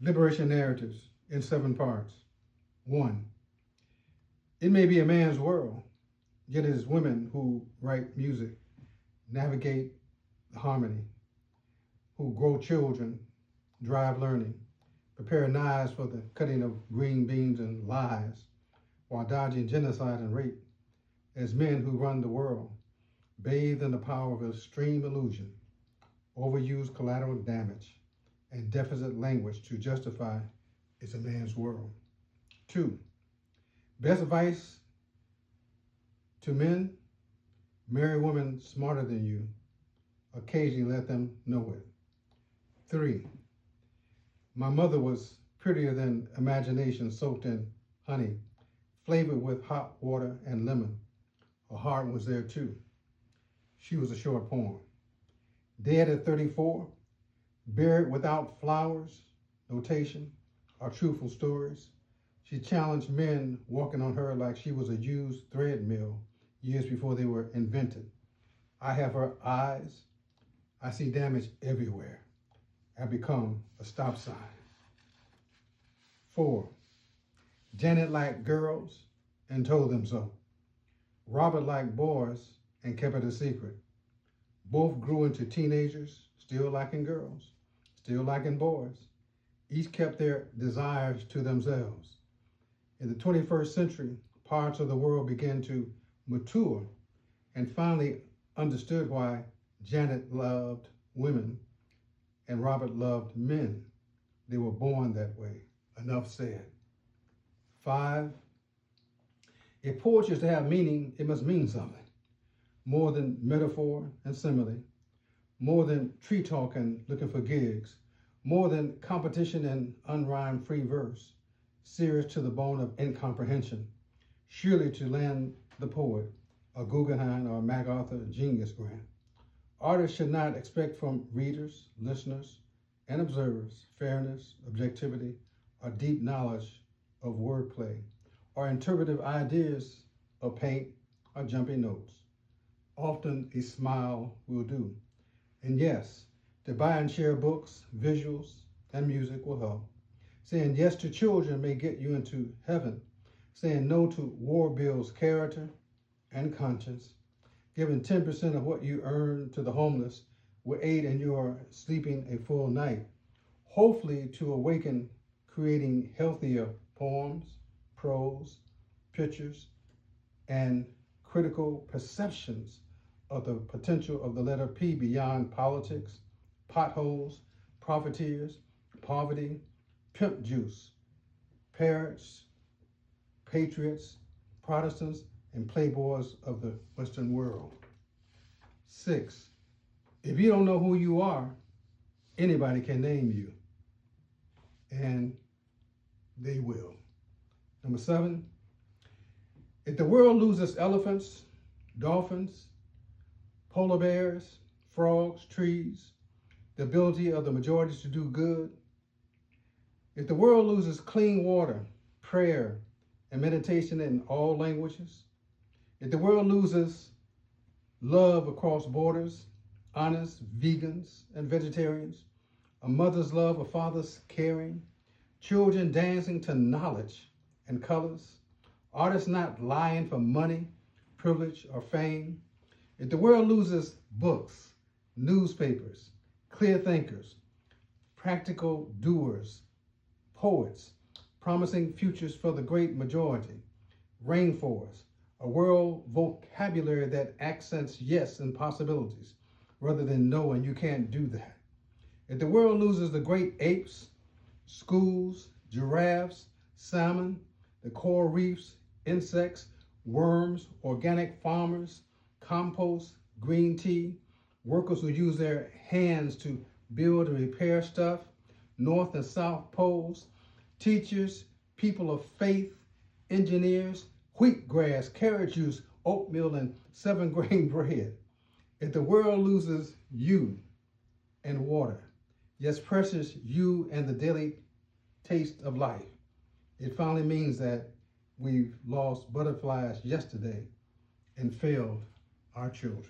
Liberation narratives in 7 parts. 1. It may be a man's world, yet it is women who write music, navigate the harmony, who grow children, drive learning, prepare knives for the cutting of green beans and lies, while dodging genocide and rape, as men who run the world, bathed in the power of extreme illusion, overuse collateral damage, and deficit language to justify it's a man's world. 2. Best advice to men: marry women smarter than you. Occasionally let them know it. 3. My mother was prettier than imagination soaked in honey, flavored with hot water and lemon. Her heart was there too. She was a short poem. Dead at 34, buried without flowers, notation, or truthful stories. She challenged men walking on her like she was a used thread mill years before they were invented. I have her eyes. I see damage everywhere. I become a stop sign. 4. Janet liked girls and told them so. Robert liked boys and kept it a secret. Both grew into teenagers, still liking girls, still liking boys. Each kept their desires to themselves. In the 21st century, parts of the world began to mature and finally understood why Janet loved women and Robert loved men. They were born that way. Enough said. 5. If poetry is to have meaning, it must mean something. More than metaphor and simile, more than tree talk and looking for gigs, more than competition and unrhymed free verse, serious to the bone of incomprehension, surely to land the poet a Guggenheim or a MacArthur Genius Grant. Artists should not expect from readers, listeners, and observers fairness, objectivity, or deep knowledge of wordplay, or interpretive ideas of paint or jumpy notes. Often a smile will do. And yes, to buy and share books, visuals, and music will help. Saying yes to children may get you into heaven. Saying no to war builds character and conscience. Giving 10% of what you earn to the homeless will aid in your sleeping a full night. Hopefully to awaken creating healthier poems, prose, pictures, and critical perceptions of the potential of the letter P beyond politics, potholes, profiteers, poverty, pimp juice, parrots, patriots, Protestants, and playboys of the Western world. 6. If you don't know who you are, anybody can name you, and they will. Number 7, if the world loses elephants, dolphins, polar bears, frogs, trees, the ability of the majority to do good, if the world loses clean water, prayer, and meditation in all languages, if the world loses love across borders, honest vegans and vegetarians, a mother's love, a father's caring, children dancing to knowledge and colors, artists not lying for money, privilege, or fame, if the world loses books, newspapers, clear thinkers, practical doers, poets, promising futures for the great majority, rainforests, a world vocabulary that accents yes and possibilities rather than no and you can't do that. If the world loses the great apes, schools, giraffes, salmon, the coral reefs, insects, worms, organic farmers, compost, green tea, workers who use their hands to build and repair stuff, North and South poles, teachers, people of faith, engineers, wheatgrass, carrot juice, oatmeal, and 7-grain bread. If the world loses you and water, yes, precious you and the daily taste of life, it finally means that we've lost butterflies yesterday and failed our children.